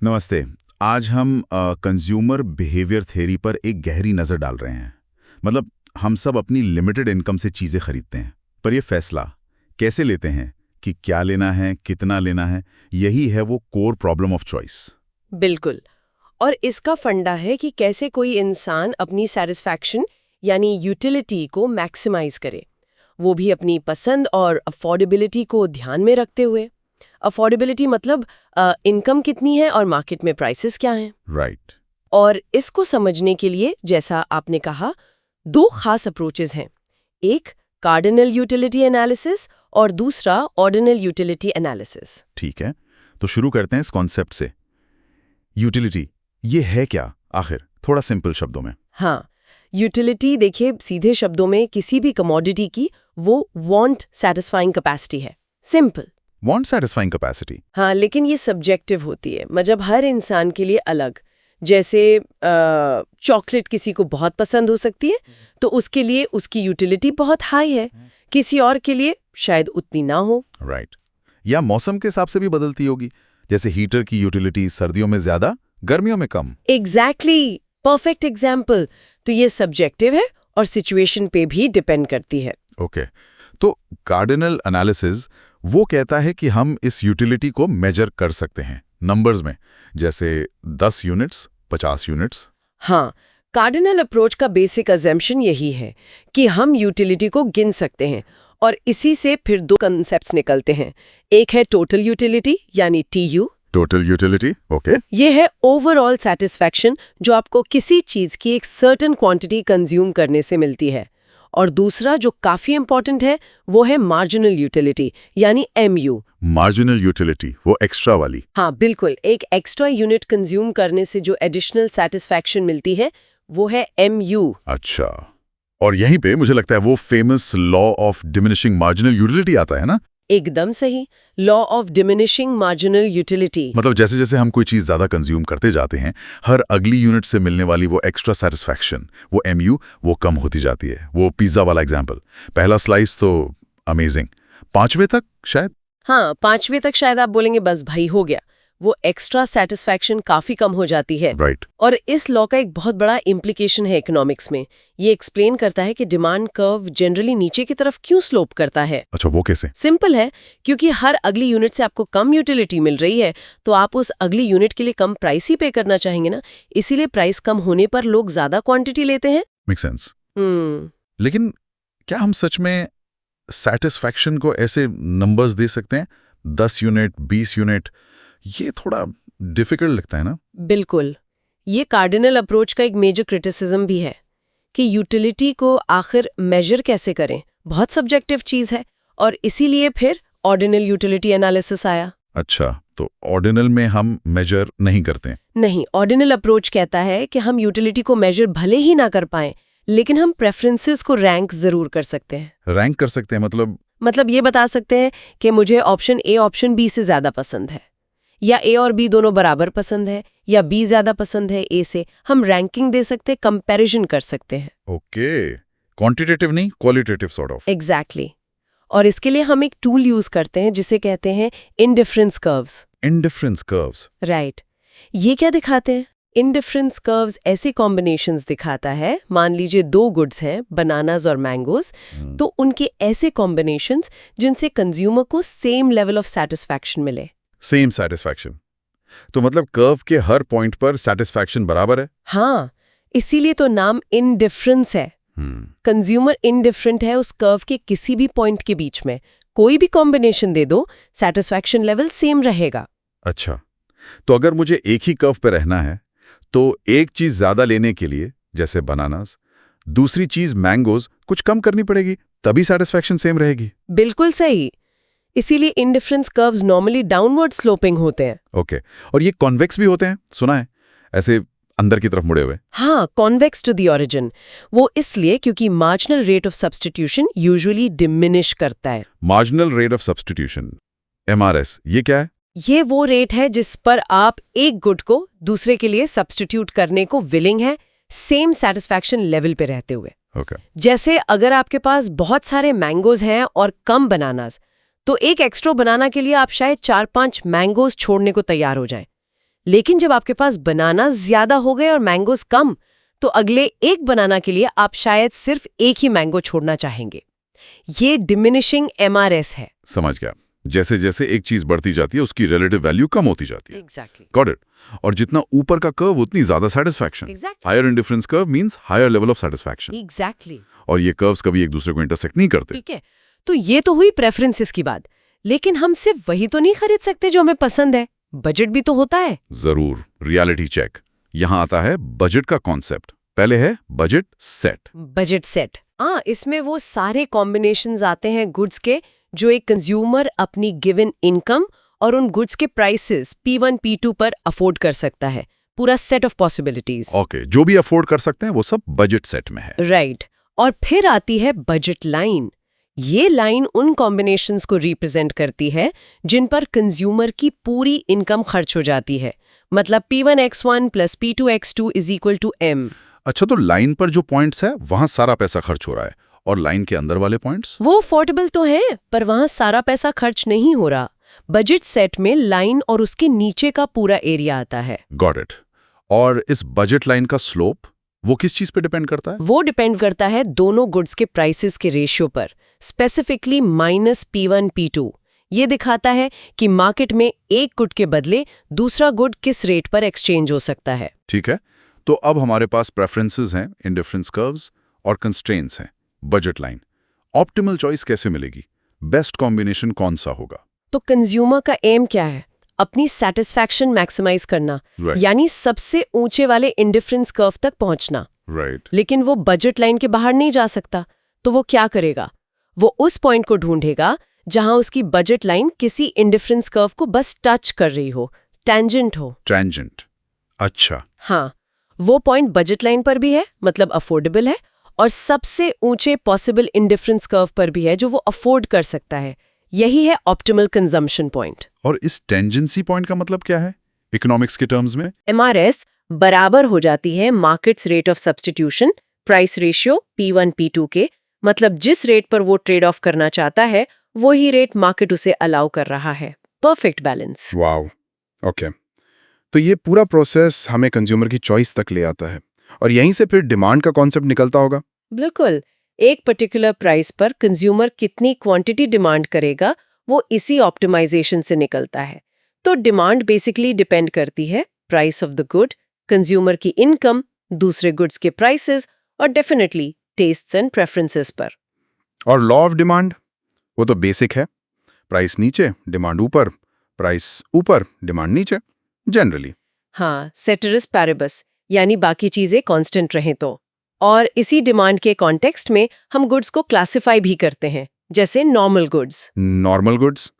नमस्ते। आज हम कंज्यूमर बिहेवियर थ्योरी पर एक गहरी नज़र डाल रहे हैं। मतलब हम सब अपनी लिमिटेड इनकम से चीज़ें खरीदते हैं, पर ये फैसला कैसे लेते हैं कि क्या लेना है, कितना लेना है, यही है वो कोर प्रॉब्लम ऑफ चॉइस। बिल्कुल। और इसका फंडा है कि कैसे कोई इंसान अपनी सेटिस्फैक्शन यानी यूटिलिटी को मैक्सिमाइज करे, वो भी अपनी पसंद और अफोर्डेबिलिटी को ध्यान में रखते हुए। अफोर्डेबिलिटी मतलब इनकम कितनी है और मार्केट में प्राइसेस क्या हैं। राइट। और इसको समझने के लिए जैसा आपने कहा, दो खास अप्रोचेस हैं। एक कार्डिनल यूटिलिटी एनालिसिस और दूसरा ऑर्डिनल यूटिलिटी एनालिसिस। ठीक है, तो शुरू करते हैं इस कॉन्सेप्ट से। यूटिलिटी ये है क्या आखिर, थोड़ा सिंपल शब्दों में। हाँ, यूटिलिटी देखिए सीधे शब्दों में किसी भी कमोडिटी की वो वांट सैटिस्फाइंग कैपेसिटी है। सिंपल। Want satisfying capacity. हाँ, लेकिन ये सब्जेक्टिव होती है, मतलब हर इंसान के लिए अलग। जैसे चॉकलेट किसी को बहुत पसंद हो सकती है, तो उसके लिए उसकी यूटिलिटी बहुत हाई है, किसी और के लिए शायद उतनी ना हो। राइट। या मौसम के हिसाब से भी बदलती होगी, जैसे हीटर की यूटिलिटी सर्दियों में ज्यादा, गर्मियों में कम। Exactly, perfect example. तो ये सब्जेक्टिव है और सिचुएशन पे भी डिपेंड करती है। ओके, तो कार्डिनल एनालिसिस वो कहता है कि हम इस यूटिलिटी को मेजर कर सकते हैं नंबर्स में, जैसे 10 यूनिट्स, 50 यूनिट्स। हाँ, कार्डिनल अप्रोच का बेसिक अजम्पशन यही है कि हम यूटिलिटी को गिन सकते हैं, और इसी से फिर दो कंसेप्ट्स निकलते हैं। एक है टोटल यूटिलिटी यानी TU। Total utility, okay. ये है ओवरऑल सेटिस्फैक्शन जो आपको किसी चीज की एक सर्टेन क्वांटिटी कंज्यूम करने से मिलती है। और दूसरा जो काफी इंपॉर्टेंट है वो है मार्जिनल यूटिलिटी यानी MU। मार्जिनल यूटिलिटी, वो एक्स्ट्रा वाली। हाँ बिल्कुल, एक एक्स्ट्रा यूनिट कंज्यूम करने से जो एडिशनल सेटिस्फैक्शन मिलती है वो है MU। अच्छा, और यहीं पे मुझे लगता है वो famous law of diminishing marginal utility आता है ना। एकदम सही, law of diminishing marginal utility. मतलब जैसे जैसे हम कोई चीज़ ज़्यादा कंज्यूम करते जाते हैं, हर अगली यूनिट से मिलने वाली वो एक्स्ट्रा सेटिस्फैक्शन, वो MU, वो कम होती जाती है। वो पिज़्ज़ा वाला एग्जाम्पल, पहला स्लाइस तो अमेजिंग, 5वें तक शायद। हाँ, 5वें तक शायद आप बोलेंगे बस भाई हो गया, वो एक्स्ट्रा सेटिस्फैक्शन काफी कम हो जाती है। राइट। और इस लॉ का एक बहुत बड़ा इम्प्लीकेशन है इकोनॉमिक्स में। ये एक्सप्लेन करता है कि डिमांड कर्व जनरली नीचे की तरफ क्यों स्लोप करता है। अच्छा, वो कैसे? सिंपल है, क्योंकि हर अगली यूनिट से आपको कम यूटिलिटी मिल रही है, तो आप उस अगली यूनिट के लिए कम प्राइस ही पे करना चाहेंगे ना। इसीलिए प्राइस कम होने पर लोग ज्यादा क्वांटिटी लेते हैं। Make sense. लेकिन क्या हम सच में सेटिस्फैक्शन को ऐसे नंबर्स दे सकते हैं? 10 यूनिट, 20 यूनिट, ये थोड़ा डिफिकल्ट लगता है ना। बिल्कुल, ये कार्डिनल अप्रोच का एक मेजर क्रिटिसिज्म भी है कि यूटिलिटी को आखिर मेजर कैसे करें, बहुत सब्जेक्टिव चीज है। और इसीलिए फिर ऑर्डिनल यूटिलिटी एनालिसिस आया। अच्छा, तो ऑर्डिनल में हम मेजर नहीं करते? नहीं, ऑर्डिनल अप्रोच कहता है कि हम यूटिलिटी को मेजर भले ही ना कर पाएं, लेकिन हम प्रेफरेंसेस को रैंक जरूर कर सकते हैं। रैंक कर सकते हैं मतलब ये बता सकते हैं कि मुझे ऑप्शन A ऑप्शन B से ज्यादा पसंद है, या A और B दोनों बराबर पसंद है, या B ज्यादा पसंद है A से। हम रैंकिंग दे सकते हैं, कंपैरिजन कर सकते हैं। ओके, क्वांटिटेटिव नहीं, क्वालिटेटिव सॉर्ट ऑफ। एग्जैक्टली। और इसके लिए हम एक टूल यूज करते हैं जिसे कहते हैं indifference curves. Indifference curves. Right. ये क्या दिखाते हैं? इंडिफरेंस कर्व्स ऐसे कॉम्बिनेशंस दिखाता है, मान लीजिए दो गुड्स हैं, बनानास और मैंगोस, तो उनके ऐसे कॉम्बिनेशंस जिनसे कंज्यूमर को सेम लेवल ऑफ सेटिस्फैक्शन मिले। सेम सेटिस्फैक्शन, तो मतलब कर्व के हर पॉइंट पर सेटिस्फैक्शन बराबर है। हाँ, इसीलिए तो नाम इंडिफरेंस है। कंज्यूमर इंडिफरेंट है उस कर्व के किसी भी पॉइंट के बीच में। कोई भी कॉम्बिनेशन दे दो, सेटिस्फैक्शन लेवल सेम रहेगा। अच्छा, तो अगर मुझे एक ही कर्व पे रहना है, तो एक चीज ज्यादा लेने के लिए, जैसे बनानास, दूसरी चीज मैंगोज, कुछ कम करनी पड़ेगी, तभी सेटिस्फैक्शन सेम रहेगी। बिल्कुल सही। इसीलिए indifference curves normally downward sloping होते हैं। ओके, और ये कॉन्वेक्स भी होते हैं, सुना है, ऐसे अंदर की तरफ मुड़े हुए। हाँ, कॉन्वेक्स टू द ओरिजिन। वो इसलिए क्योंकि marginal rate of substitution usually diminish करता है। Marginal rate of substitution, MRS, ये क्या है? ये वो रेट है जिस पर आप एक गुड को दूसरे के लिए सब्स्टिट्यूट करने को विलिंग है, सेम सेटिस्फैक्शन लेवल पे रहते हुए। ओके। जैसे अगर आपके पास बहुत सारे मैंगोज हैं और कम बनानास, तो एक एक्स्ट्रा बनाना के लिए आप शायद 4-5 मैंगोज छोड़ने को तैयार हो जाएं। लेकिन जब आपके पास बनाना ज्यादा हो गए और मैंगोज कम, तो अगले एक बनाना के लिए आप शायद सिर्फ एक ही मैंगो छोड़ना चाहेंगे। ये डिमिनिशिंग MRS है। समझ गया। जैसे जैसे एक चीज बढ़ती जाती है उसकी रिलेटिव वैल्यू कम होती जाती है। एग्जैक्टली। Got it. और जितना ऊपर का कर्व उतनी ज्यादा satisfaction. Exactly. Higher indifference curve means higher level of satisfaction. Exactly. और ये कर्व्स कभी एक दूसरे को इंटरसेक्ट नहीं करते। ठीक है, तो ये तो हुई प्रेफरेंसेस की बात, लेकिन हम सिर्फ वही तो नहीं खरीद सकते जो हमें पसंद है, बजट भी तो होता है। जरूर। Reality check. यहाँ आता है बजट का कॉन्सेप्ट। पहले है बजट सेट। बजट सेट, इसमें वो सारे कॉम्बिनेशंस आते हैं गुड्स के जो एक कंज्यूमर अपनी गिवन इनकम और उन गुड्स के प्राइसेस P1 P2 पर अफोर्ड कर सकता है। पूरा सेट ऑफ पॉसिबिलिटीज। ओके, जो भी अफोर्ड कर सकते हैं वो सब बजट सेट में है। राइट। और फिर आती है बजट लाइन। ये लाइन उन कॉम्बिनेशंस को रिप्रेजेंट करती है जिन पर कंज्यूमर की पूरी इनकम खर्च हो जाती है। मतलब P1X1 + P2X2 = M। अच्छा, तो लाइन पर जो पॉइंट्स है वहां सारा पैसा खर्च हो रहा है, और लाइन के अंदर वाले पॉइंट्स? वो अफोर्डेबल तो है, पर वहां सारा पैसा खर्च नहीं हो रहा। बजट सेट में लाइन और उसके नीचे का पूरा एरिया आता है। Got it. और इस बजट लाइन का स्लोप वो किस चीज पे डिपेंड करता है? वो डिपेंड करता है दोनों गुड्स के प्राइसेस के रेशियो पर, स्पेसिफिकली -P1 P2। ये दिखाता है कि मार्केट में एक गुड के बदले दूसरा गुड किस रेट पर एक्सचेंज हो सकता है। ठीक है, तो अब हमारे पास प्रेफरेंसेस हैं, इंडिफरेंस कर्व्स और कंस्ट्रेंट्स हैं। Budget line. ऑप्टिमल चॉइस कैसे मिलेगी? बेस्ट कॉम्बिनेशन कौन सा होगा? तो कंज्यूमर का एम क्या है? अपनी सेटिस्फैक्शन मैक्सिमाइज करना। Right. यानी सबसे ऊंचे वाले इंडिफरेंस कर्व तक पहुंचना। राइट। लेकिन वो बजट लाइन के बाहर नहीं जा सकता, तो वो क्या करेगा? वो उस पॉइंट को ढूंढेगा जहां उसकी बजट लाइन किसी इंडिफरेंस कर्व को बस टच कर रही हो, टेंजेंट हो। टेंजेंट। अच्छा। हाँ, वो पॉइंट बजट लाइन पर भी है, मतलब अफोर्डेबल है, और सबसे ऊंचे पॉसिबल इंडिफरेंस कर्व पर भी है जो वो अफोर्ड कर सकता है। यही है ऑप्टिमल कंजम्पशन पॉइंट। और इस टेंजेंसी पॉइंट का मतलब क्या है इकोनॉमिक्स के टर्म्स में? MRS बराबर हो जाती है markets rate of substitution price ratio P1 P2 के। मतलब जिस रेट पर वो ट्रेड ऑफ करना चाहता है वही रेट मार्केट उसे अलाउ कर रहा है। Perfect balance. Wow, okay. तो ये पूरा प्रोसेस हमें कंज्यूमर की चॉइस तक ले आता है, और यहीं से फिर डिमांड का कॉन्सेप्ट निकलता होगा। बिल्कुल। एक पर्टिकुलर प्राइस पर कंज्यूमर कितनी क्वांटिटी डिमांड करेगा वो इसी ऑप्टिमाइजेशन से निकलता है। तो डिमांड बेसिकली डिपेंड करती है price of the good, consumer की इनकम, दूसरे गुड्स के प्राइसेस और डेफिनेटली टेस्ट्स एंड प्रेफरेंसेस पर। और लॉ ऑफ डिमांड वो तो बेसिक है, प्राइस नीचे डिमांड ऊपर, प्राइस ऊपर डिमांड नीचे जनरली। हाँ, सेटरिस पैरिबस, यानी बाकी चीजें कांस्टेंट रहें तो। और इसी डिमांड के कॉन्टेक्स्ट में हम गुड्स को क्लासिफाई भी करते हैं, जैसे नॉर्मल गुड्स। नॉर्मल गुड्स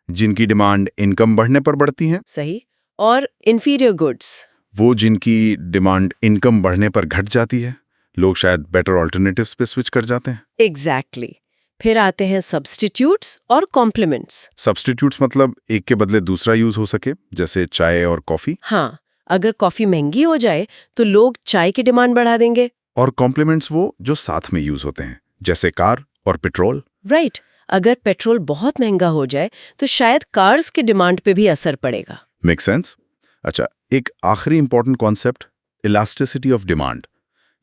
जिनकी डिमांड इनकम बढ़ने पर बढ़ती है। सही। और इंफीरियर गुड्स, वो जिनकी डिमांड इनकम बढ़ने पर घट जाती है, लोग शायद बेटर ऑल्टरनेटिव्स पे स्विच कर जाते हैं। एग्जैक्टली। फिर आते हैं सब्स्टिट्यूट्स और कॉम्प्लीमेंट्स। सब्स्टिट्यूट्स मतलब एक के बदले दूसरा यूज हो सके, जैसे चाय और कॉफी। हाँ, अगर कॉफी महंगी हो जाए तो लोग चाय की डिमांड बढ़ा देंगे। और कॉम्प्लीमेंट्स वो जो साथ में यूज होते हैं, जैसे कार और पेट्रोल। राइट। अगर पेट्रोल बहुत महंगा हो जाए तो शायद कार्स की डिमांड पे भी असर पड़ेगा। Make sense. अच्छा, एक आखिरी important concept, elasticity of demand.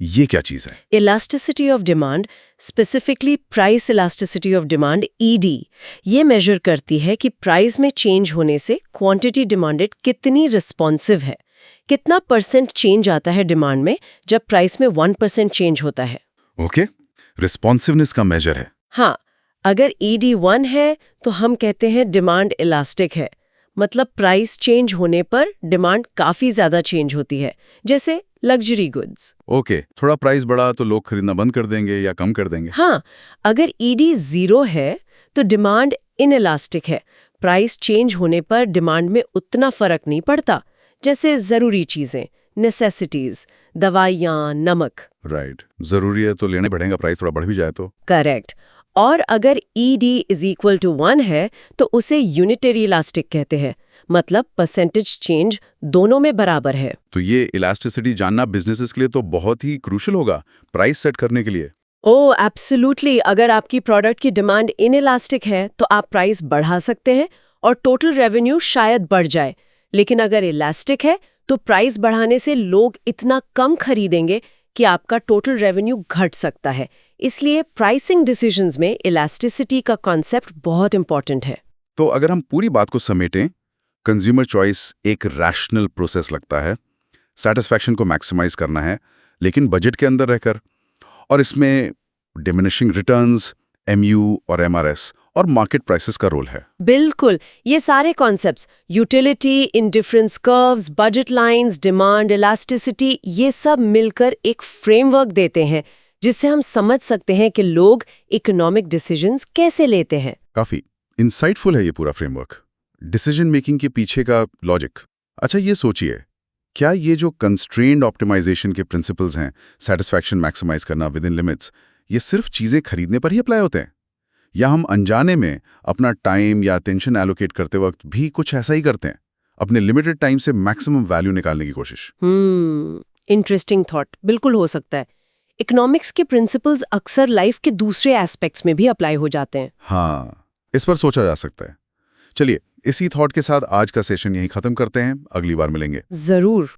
ये क्या चीज है? Elasticity of demand, specifically price elasticity of demand ED, ये मेजर करती है कि प्राइस में चेंज होने से क्वांटिटी डिमांडेड कितनी रिस्पॉन्सिव है। कितना % चेंज आता है डिमांड में जब प्राइस में 1% चेंज होता है। ओके, रिस्पॉन्सिवनेस का मेजर है। हाँ, अगर ED 1 है तो हम कहते हैं डिमांड इलास्टिक है, मतलब प्राइस चेंज होने पर डिमांड काफी ज्यादा चेंज होती है, जैसे लग्जरी गुड्स। ओके, थोड़ा प्राइस बढ़ा तो लोग खरीदना बंद कर देंगे या कम कर देंगे। हाँ, अगर ED 0 है तो डिमांड इनइलास्टिक है, प्राइस चेंज होने पर डिमांड में उतना फर्क नहीं पड़ता, जैसे जरूरी चीजें, नेसेसिटीज, दवाइयाँ, नमक। राइट, जरूरी है तो लेने पड़ेगा, प्राइस थोड़ा बढ़ भी जाए तो। करेक्ट। और अगर ED = 1 है तो उसे यूनिटरी इलास्टिक कहते हैं, मतलब % चेंज दोनों में बराबर है। तो ये इलास्टिसिटी जानना बिजनेसेस के लिए तो बहुत ही क्रूशियल होगा प्राइस सेट करने के लिए। ओह एब्सोल्युटली। अगर आपकी प्रोडक्ट की डिमांड इनइलास्टिक है तो आप प्राइस बढ़ा सकते हैं और टोटल रेवेन्यू शायद बढ़ जाए, लेकिन अगर इलास्टिक है तो प्राइस बढ़ाने से लोग इतना कम खरीदेंगे कि आपका टोटल रेवेन्यू घट सकता है। इसलिए प्राइसिंग डिसीजंस में इलास्टिसिटी का कॉन्सेप्ट बहुत इंपॉर्टेंट है। तो अगर हम पूरी बात को समेटें, कंज्यूमर चॉइस एक रैशनल प्रोसेस लगता है। सैटिस्फैक्शन को मैक्सिमाइज करना है, लेकिन बजट के अंदर रहकर, और इसमें डिमिनिशिंग रिटर्न्स, MU और MRS और मार्केट प्राइसेस का रोल है। बिल्कुल, ये सारे concepts utility, indifference curves, budget lines, demand, elasticity, ये सब मिलकर एक फ्रेमवर्क देते हैं जिससे हम समझ सकते हैं कि लोग इकोनॉमिक डिसीजंस कैसे लेते हैं। काफी इंसाइटफुल है ये पूरा फ्रेमवर्क, डिसीजन मेकिंग के पीछे का लॉजिक। अच्छा, ये सोचिए, क्या ये जो कंस्ट्रेंड ऑप्टिमाइजेशन के प्रिंसिपल्स हैं, सैटिस्फैक्शन मैक्सिमाइज करना विद इन लिमिट्स, ये सिर्फ चीजें खरीदने पर ही अप्लाई होते हैं, या हम अनजाने में अपना टाइम या अटेंशन एलोकेट करते वक्त भी कुछ ऐसा ही करते हैं, अपने लिमिटेड टाइम से मैक्सिमम वैल्यू निकालने की कोशिश? Interesting thought. बिल्कुल हो सकता है। इकोनॉमिक्स के प्रिंसिपल्स अक्सर लाइफ के दूसरे एस्पेक्ट्स में भी अप्लाई हो जाते हैं। हाँ, इस पर सोचा जा सकता है। चलिए, इसी थॉट के साथ आज का सेशन यहीं खत्म करते हैं। अगली बार मिलेंगे। जरूर।